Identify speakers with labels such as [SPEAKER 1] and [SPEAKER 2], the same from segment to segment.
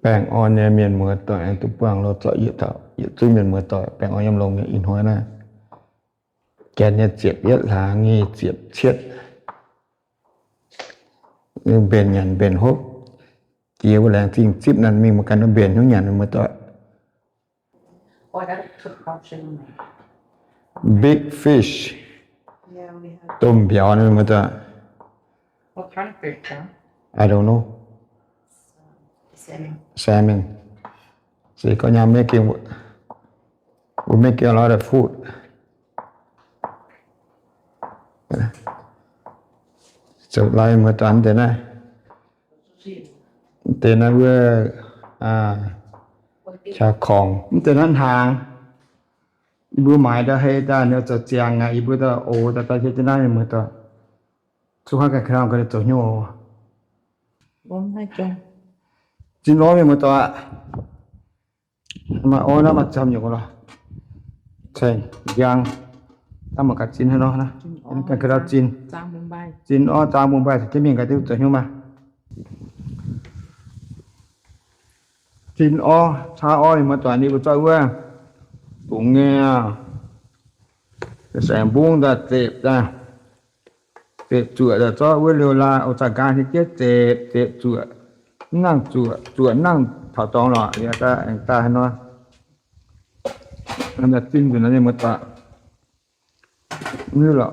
[SPEAKER 1] แป้งอ่อนเนี่ยเมียนเหมือต่อไอ้ตุเปืองเราเจาะเยอะเท่าเยอะซึ่งเมียนเหมือต่อแป้งอ่อนยำลงเนี่ยอินห้อยนะแกนเนี่ยเจ็บเยอะหลางี้เจ็บเช็ดเบนยันเบนฮบเกี่ยวแรงจริงจิบนั้นมีมากันเบนทุกอย่างเหมือต่อ
[SPEAKER 2] Oh, I got a cook option.
[SPEAKER 1] Big fish
[SPEAKER 2] Yeah, we have.
[SPEAKER 1] ต้มเปียวนี่เหมือต่อ
[SPEAKER 2] What kind of fish, huh?
[SPEAKER 1] I don't know salmon see ก็ยังไม่กิน we make a lot of food สุดไล่เหมือตันแต่นะแต่นะเว้ยชาของแต่นั้นทางอีบูหมายได้ให้ได้เนี่ยจะเจียงไงอีบูจะโอ้แต่ตาเฮ็ดได้เหมือนตัวสุขกันคราวก็จะโย
[SPEAKER 2] บ่ให้จง
[SPEAKER 1] จินร้อยเหมือนตัวมาโอ้นะมาจำอยู่ก็ล่ะใช่ยังทำมากับจินให้เนาะนะกันกระดาษจิน
[SPEAKER 2] จางมุมไบ
[SPEAKER 1] จินอ้อจางมุมไบจะมีกันที่ตัวโยมาจินอ้อชาอ้อยมาตัวนี้บ่จ้อยว่าปุงเงี้ยแสงบุ้งda tệp ra tệp chùa da cho với liều la ở trà ca thì chết tệp chùa năng chùa năng thảo tông lọ thì ta hay nói làm đặt tin của nó như một tạ như lọ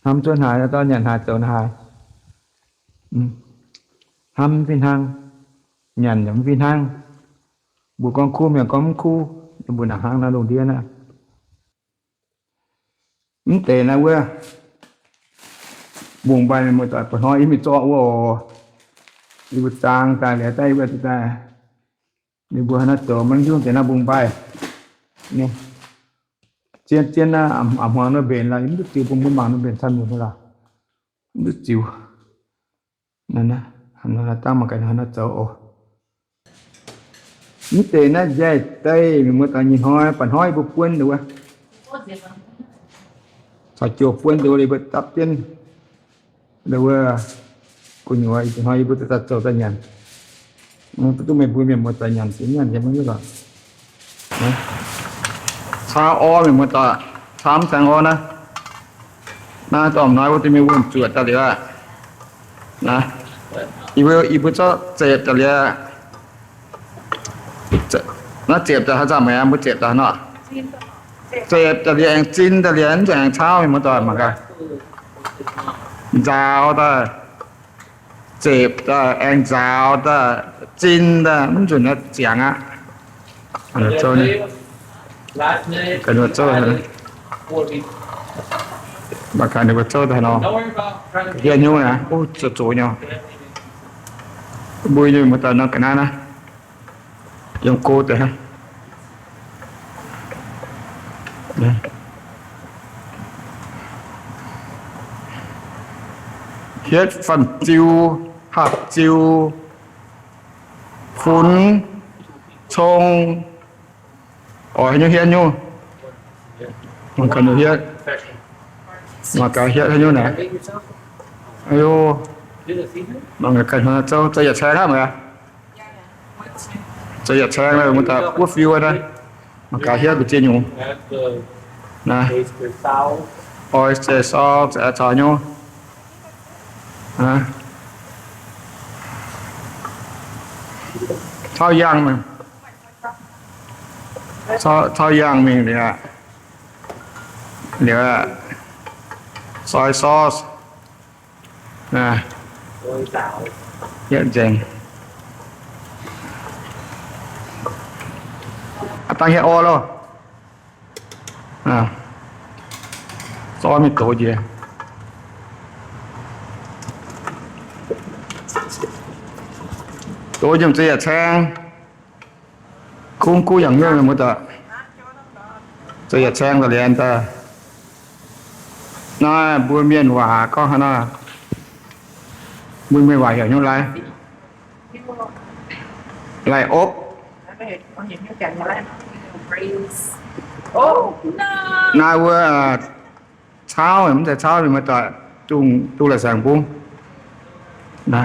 [SPEAKER 1] hâm chuân hài là to nhận hài tồn hài hâm phiên hăng nhận giống phiên hăng buộc con khu mình có khu buồn nặng hang là đầu tiên nè tệ na ว้ยบุงไปหมดแต่ปน้อยมีจ่อว่าอีบุจางตาเหลือใต้เว้ยตานี่บัวน่ะโตมันยุ่งแต่น่ะบุงไปนี่เจียนน่ะอ่ำหัวน่ะเบนละมันจิวบุงบุงมาน่ะเบนซั่นหมดล่ะมันจิวนั่นนะหันน่ะตั้งมากันหันน่ะเจ้าโอนี่เตนะใหญ่ใต้มีหมดอันนี้ห้อยปันห้อยบ่ป่วนดูว่าถ้าจบป่วนดูเลยบ่ตับเตียนดูว่ากูอยู่ว่าอีห้อยบ่ตัดเจ้าตะยันมันต้องไม่บ่มีหมดตะยันสิยันจะมันอยู่ล่ะนะชาอ้อมีหมดตะ3แสงอ้อนะหน้าตอมน้อยว่าจะมีวนจวดตะเลยว่านะอีบ่เจ้าเจ็บตะเลยnó chẹp cho hắn mày em mới chẹp cho nó chẹp cho liền chín cho liền chẳng sao mình mới toàn mà cả rào ta chẹp ta anh rào ta chín ta muốn chuẩn nó chẳng á nó cho đi cái nó cho này mà cái này có cho ta nó kia nhau nè ô chỗ nhau bùi như một tờ nó cái này dùng cô thế ha hết phần chiêu hạt chiêu phun trông ỏi như hiện nhu mà cần được hiện mà cả hiện hay như này ayo mà người cần hơn châu chơi giật xe đó mà chơi giật xe này người ta quốc view đây mà cả hiện của trên nhu này oyster sauce sẽ cho nhu thao giang mình thao giang mình để soy sauce nè hiện dành tăng hiện o luôn soy mình tổ gì tôi dùng chơi sang không cúอย่างเงี้ยหมดอ่ะchơi sang là liền taน่าบุญเมียนหว่าก็ฮะน่ะบุญไม่ไหวอย่างนี้ไรอบน่าว่าเช้ามันแต่เช้าเลยมาต่อจุงละแสงปุ้งนะ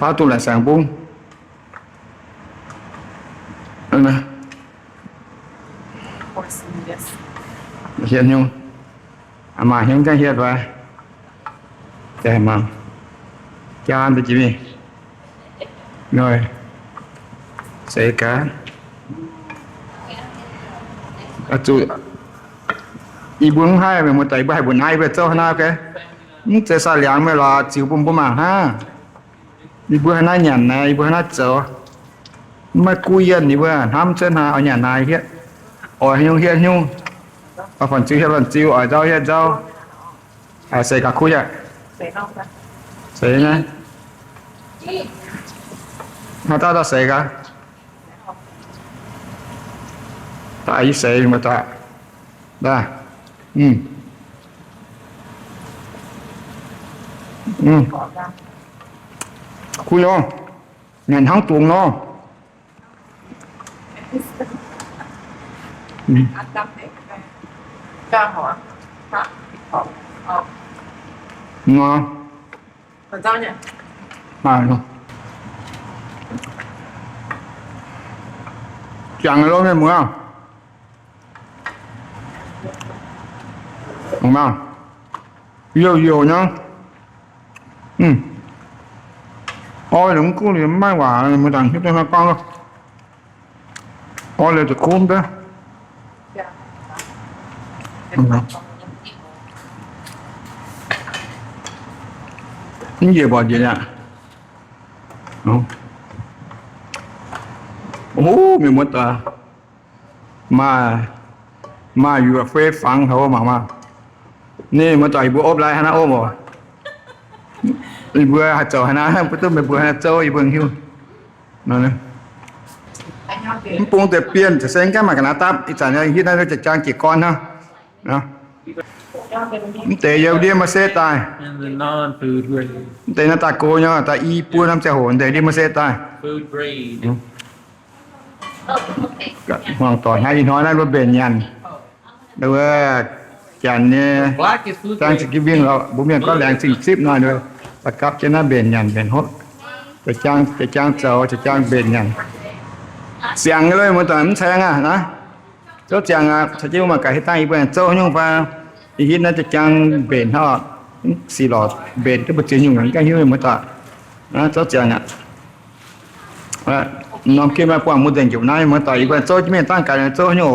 [SPEAKER 1] phá tu lại sáng bung nè
[SPEAKER 2] Yes.
[SPEAKER 1] hiện nhung mà hiện cái hiện vậy để mà cho ăn được gì rồi sẽ cá chú ibu hai về một tay bài buồn hai về cho na cái sẽ sao liang mới là chịu bung bung mà ha ibu hai nhận này ibu hai cho mà cùi yên ibu ham chân ha ở nhà này hiện ở hiện nhung ở phần chữ hiện phần chịu ở đâu hiện đâu sẽ cả cùi à
[SPEAKER 2] Sẽ nông ra.
[SPEAKER 1] sẽ nhá nó ta sẽ cả tại sẽ mà ta đây
[SPEAKER 2] Bỏ ra.
[SPEAKER 1] cùi lo nhận thắng tuồng lo
[SPEAKER 2] Ăn đắp để cho họ họ
[SPEAKER 1] ngon
[SPEAKER 2] còn rau nhỉ
[SPEAKER 1] mà luôn chẳng lo nghe mưa không không nhiều nhá ôi đừng có liền mai quả mà đằng hết cho con đâu ôi là được khôn đó những gì bỏ gì nè không mình muốn ta màอยู่phê phẳngเขาmàนี่มาต่อยบัวอบไรฮะนะโอ้บ่อีบัวหาเจ้าฮะนะบ่ต้องไปบัวหาเจ้าอีเบิ่งหิวนั่นนะ
[SPEAKER 2] Anh nhau kìa.
[SPEAKER 1] มันปรุงแต่เปลี่ยนจะเส้นแค่มากนะตับอีสานอย่างที่นั่นจะจางกี่ก้อนเนาะ
[SPEAKER 2] Cho cái bánh
[SPEAKER 1] มันเตยเดียวมาเซตาย
[SPEAKER 3] And the non-food grade.
[SPEAKER 1] เตยหน้าตาโกเนาะแต่อีปูน้ำเจ้าโหนเตยเดียวมาเซตาย
[SPEAKER 3] Food grade.
[SPEAKER 1] ก็ห่วงต่อให้น้อยนั้นบ่เป็นยันแต่ว่าจันเนี่ย
[SPEAKER 3] Black is food
[SPEAKER 1] จาง
[SPEAKER 3] grade.
[SPEAKER 1] สิกิวิ่งเราบ่มีก็แรง10หน่อยด้วยประกับจะน่าเบนยันเป็นฮดจะจ้างเจ้าจะจ้างเบนยันเสียงเลยมันตอนมันแซงอ่ะนะเจ้าจังอ่ะถ้าจิ้วมาไก่ให้ตั้งอีกเป็นเจ้ายุ่งฟ้าอีหินน่าจะจ้างเบนเฮา4หลอดเบนก็บ่จือยุ่งกันก็ยุ่งมันตอนะเจ้าจังอ่ะว่าน้องคิดมาความมุดเด่นอยู่ไหนมันต่ออีกเป็นเจ้าจะไม่ตั้งกันเจ้ายุ่ง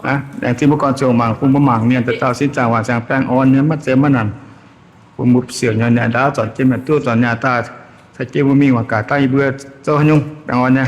[SPEAKER 1] นะอย่างที่เมื่อก่อนโจมังพุ่งบ่มังเนี่ยแต่เจ้าสิจังว่าจังแป้งอ่อนเนี่ยมันเจมันนั่นผมมุบเสียงเนี่ยดาวจอดจิ้มตู้จอดเนี่ยตาถ้าจิ้มบ่มีว่ากาใต้เบื่อเจ้ายุ่งแป้งอ่อนเนี่ย